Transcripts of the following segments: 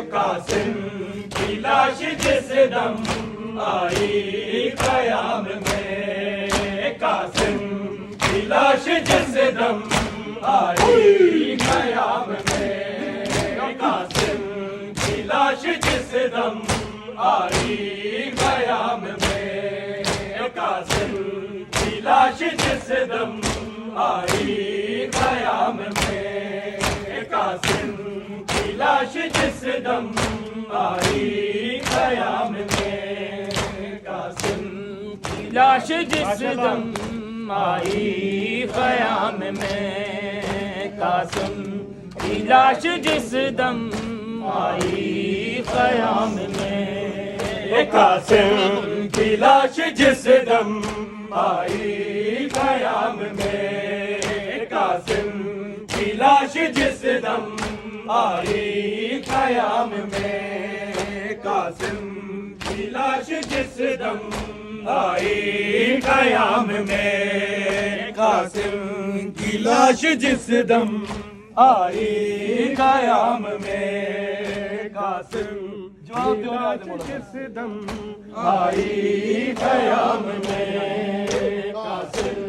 कासिम की लाश जिस दम आई कयाम में, कासिम की लाश जिस दम आई कयाम में, कासिम की लाश जिस दम आई कयाम में, कासिम की लाश जिस दम आई कयाम में, कासिम की लाश जिस दम आई कयाम में, कासिम की लाश जिस दम आई कयाम में, कासिम की लाश जिस दम आई कयाम में, कासिम की लाश जिस दम आई कयाम में, कासिम की लाश जिस दम आई कयाम में, कासिम की लाश जिस दम आई कयाम में, कासिम की लाश जिस दम आई कयाम में, कासिम की लाश जिस दम आई कयाम में, कासिम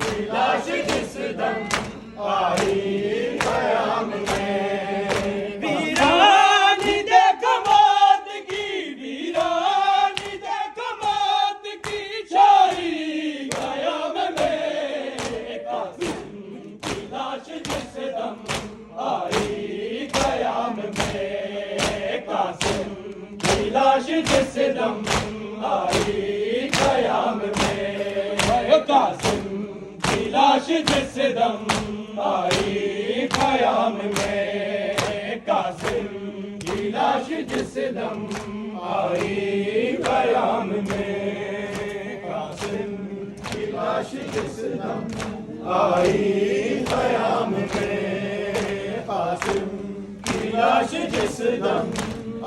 की लाश जिस दम आई कयाम में, वीरानी देख मौत की, वीरानी देख मौत की छाई कयाम में, कासिम की लाश जिस दम आई कयाम में, कासिम की लाश जिस दम आई कयाम में, कासिम की लाश जिस दम आई कयाम में, कासिम की लाश जिस दम आई कयाम में, कासिम की लाश जिस दम आई कयाम में, कासिम की लाश जिस दम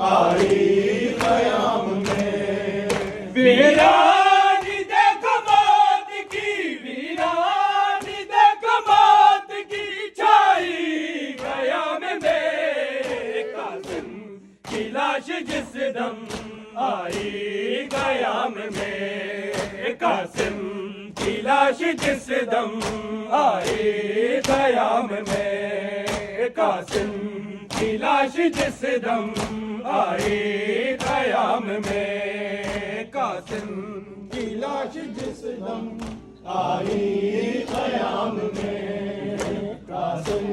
आई कयाम में, वीरानी देख मौत की, वीरानी देख मौत की छाई कयाम में, कासिम की लाश जिस दम आई कयाम में, कासिम की लाश जिस दम आई कयाम में, कासिम की लाश जिस दम आई कयाम में, कासिम की लाश जिस दम आई कयाम में, कासिम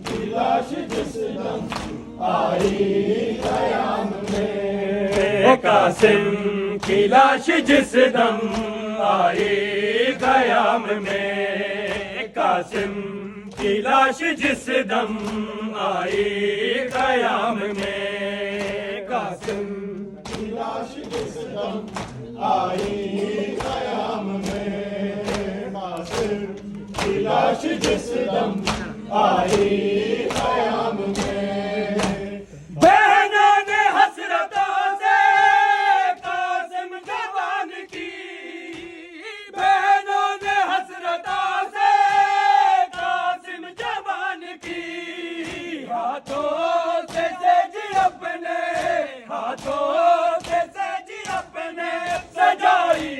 की लाश जिस दम आई कयाम में, कासिम की लाश जिस दम आई कयाम में, कासिम की लाश जिस दम आई कयाम में, कासिम की लाश जिस दम आई कयाम में, कासिम की लाश जिस दम आई कयाम में, बहनों ने हसरतों से कासिम जवान की, बहनों ने हसरतों से कासिम जवान की, हाथों से सेज अपने, हाथों से सेज अपने सजाई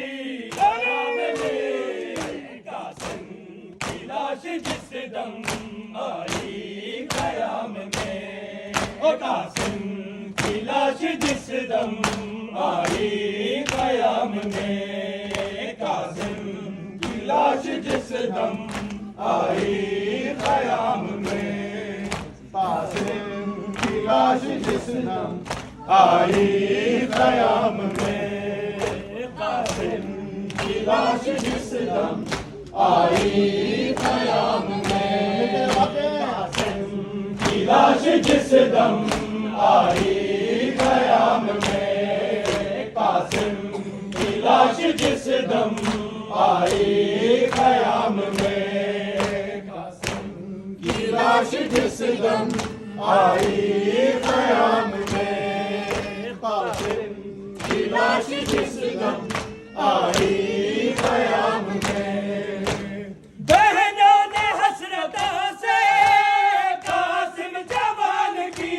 कयाम में, कासिम की लाश जिस दम आई कयाम में, ओ कासिम की लाश जिस दम आई कयाम में, कासिम की लाश जिस दम आई कयाम में, कासिम की लाश जिस दम आई कयाम में, कासिम की लाश जिस दम आई कयाम में, कासिम की लाश जिस दम आई कयाम में, कासिम की लाश जिस दम आई कयाम में, कासिम की लाश जिस दम आई कयाम में, कासिम की लाश जिस दम आई कयाम में, बहनों ने हसरतों से कासिम जवान की,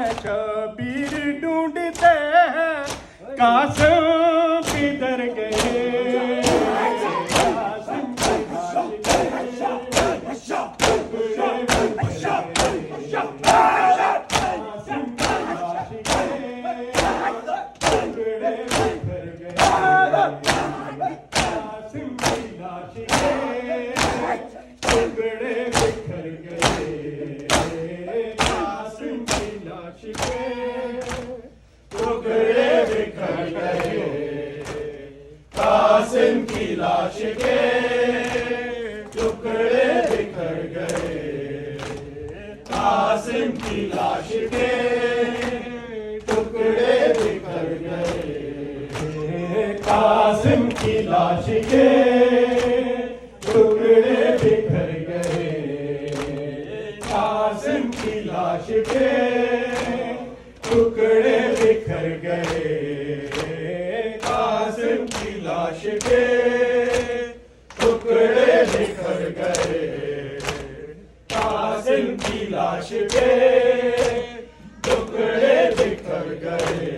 कासिम किधर गए कासिम की लाश टुकड़े बिखर गए कासिम की लाश के टुकड़े बिखर गए कासिम की लाश के टुकड़े बिखर गए कासिम की लाश के टुकड़े बिखर गए कासिम की लाश के टुकड़े बिखर गए कासिम की लाश के टुकड़े बिखर गए कासिम की लाश के टुकड़े बिखर गए कासिम की लाश के टुकड़े बिखर गए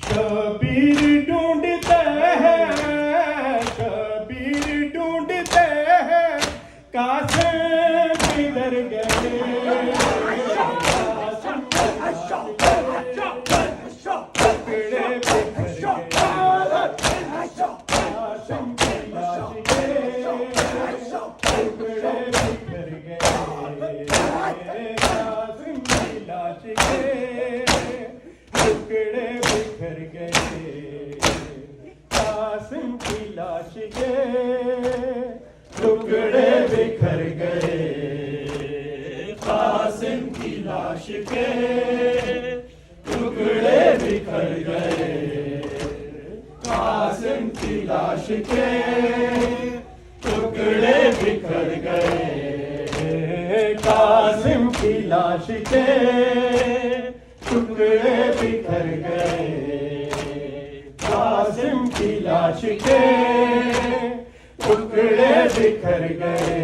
शबीर ढूंढते हैं कासिम किधर गए टुकड़े बिखर गए कासिम की लाश के टुकड़े बिखर गए कासिम की लाश के टुकड़े बिखर गए कासिम की लाश के टुकड़े बिखर गए कासिम की लाश के टुकड़े बिखर गए कासिम की लाश के टुकड़े बिखर गए कासिम की लाश के टुकड़े बिखर गए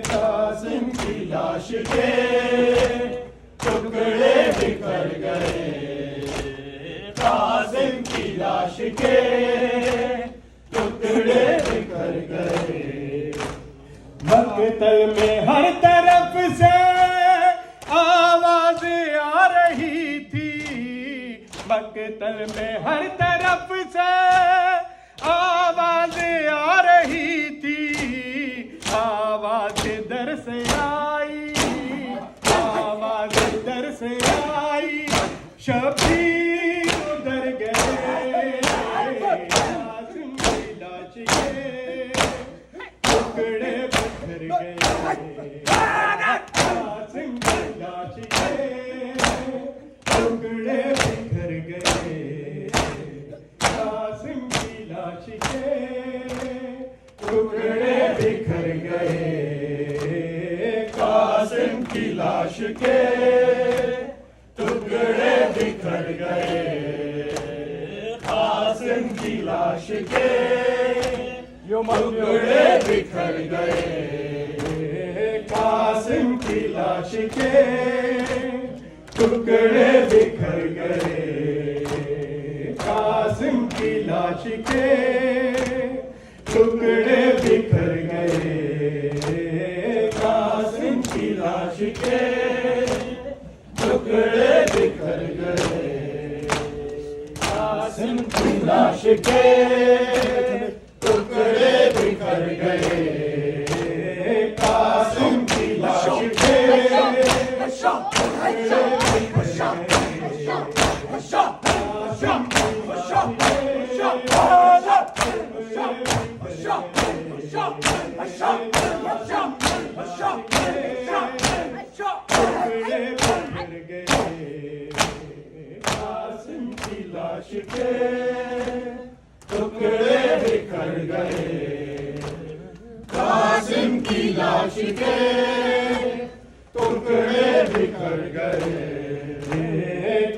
कासिम की लाश के टुकड़े बिखर गए कासिम की लाश के टुकड़े बिखर गए मकतल में हर तरफ से आवाज आ रही थी मकतल में हर तरफ से आवाज आ रही थी आवाज दर से आई आवाज दर से आई शबीर उधर गए कासिम की लाश के टुकड़े बिखर गए कासिम की लाश के टुकड़े बिखर गए कासिम की लाश के टुकड़े बिखर गए कासिम की लाश के टुकड़े बिखर गए कासिम की लाश के टुकड़े बिखर गए कासिम की लाश के टुकड़े बिखर गए कासिम की लाश के टुकड़े बिखर गए कासिम की लाश के टुकड़े बिखर गए कासिम की लाश के टुकड़े बिखर गए कासिम की लाश के कासिम की लाश के टुकड़े बिखर गए कासिम की लाश के टुकड़े बिखर गए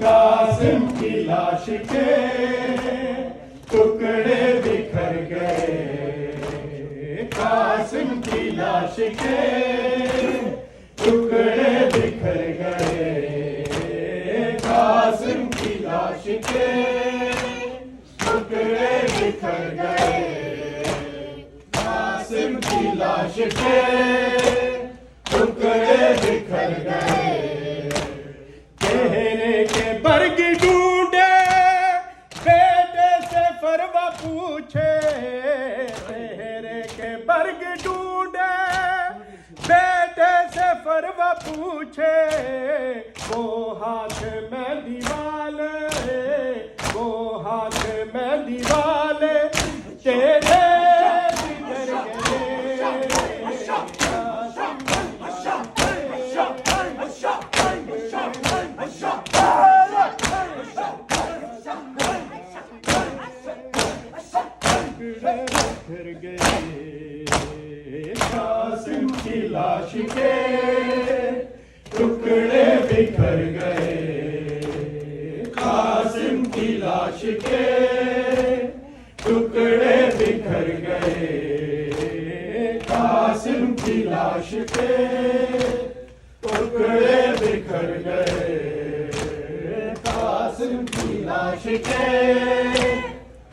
कासिम की लाश के टुकड़े बिखर गए कासिम की लाश के टुकड़े बिखर गए कासिम की लाश के बिखर गए, कासिम की लाश के टुकड़े बिखर गए। चेहरे के बर्ग ढूंढे, बेटे से फरवा पूछे, चेहरे के बर्ग ढूंढे, बेटे से फरवा पूछे, वो हाथ में दीवाले, वो हाथ में दीवाले तेरे बिखर गए, कासिम की लाश के टुकड़े बिखर गए, कासिम की लाश के टुकड़े बिखर गए, कासिम की लाश के टुकड़े बिखर गए, कासिम की लाश के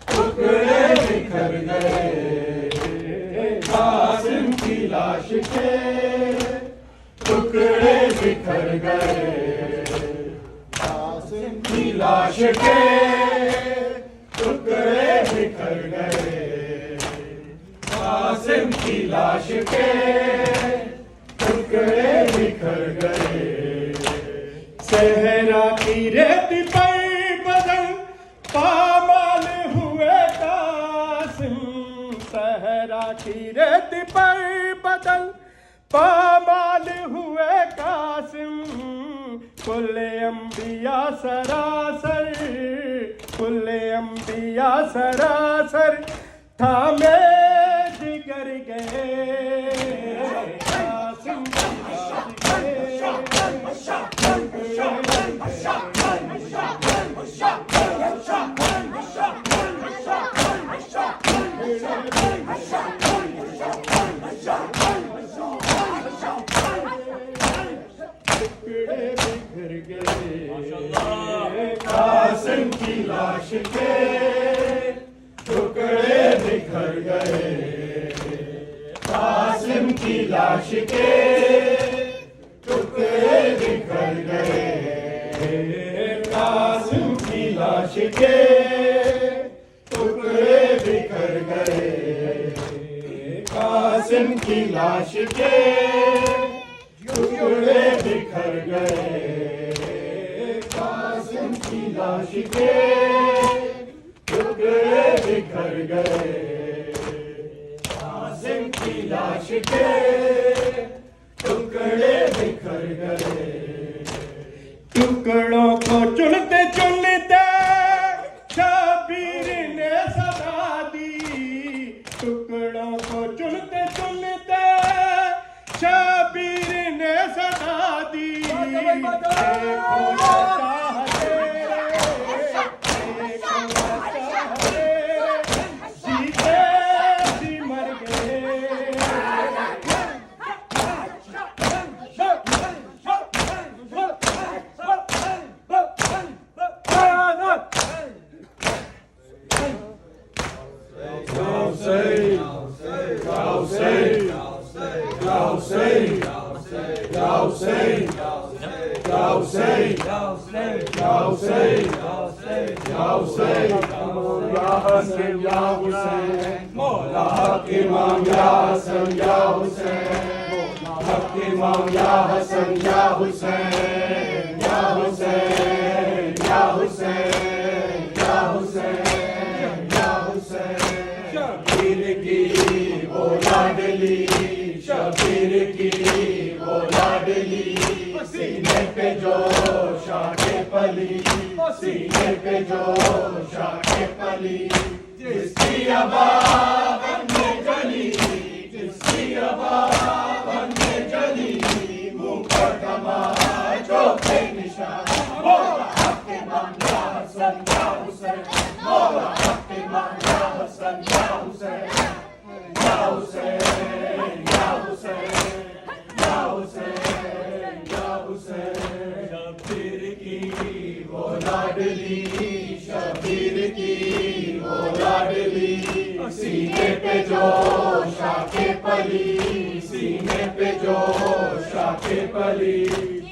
टुकड़े बिखर गए, कासिम की लाश के टुकड़े बिखर गए, कासिम की लाश के टुकड़े बिखर गए, कासिम की लाश के टुकड़े बिखर गए। सहरा की रेत पर बदल पामाल हुए कासिम, सहरा की रेत पर बदल पामाल हुए कासिम, कुल्ले अंबिया सरासर, कुल्ले अंबिया सरासर थामे जिगर गए, कासिम कासिम की लाश के टुकड़े बिखर गए, कासिम की लाश के टुकड़े बिखर गए, कासिम की लाश के टुकड़े बिखर गए, कासिम की लाश के टुकड़े बिखर गए, कासिम की लाश के टुकड़े बिखर गए, कासिम की लाश के टुकड़े बिखर गए। टुकड़ों को चुनते चुनते शबीर ने सदा दी, टुकड़ों को चुनते चुनते शबीर ने सदा दी, देखो चाह तेरे, देखो चाह तेरे, जीते जी मर गए। मौला इमाम या हसन या हुसैन, इमाम या हसन या हुसैन, या हुसैन या हुसैन या हुसैन या हुसैन। शबीर की वो लाडली, शबीर की वो लाडली, सीने पे जो शाखे पली, सीने पे जो शाखे पली, जिसकी आवाज़ बनने जली, जिसकी आवाज़ बनने जली, मुकदमा जो पे निशान, मौला हक इमाम या हसन या हुसैन, मौला हक इमाम या हसन या हुसैन, या हुसैन या हुसैन या हुसैन या हुसैन। शबीर की वो लाडली, शबीर की वो लाडली, सीने पे जोश आके पली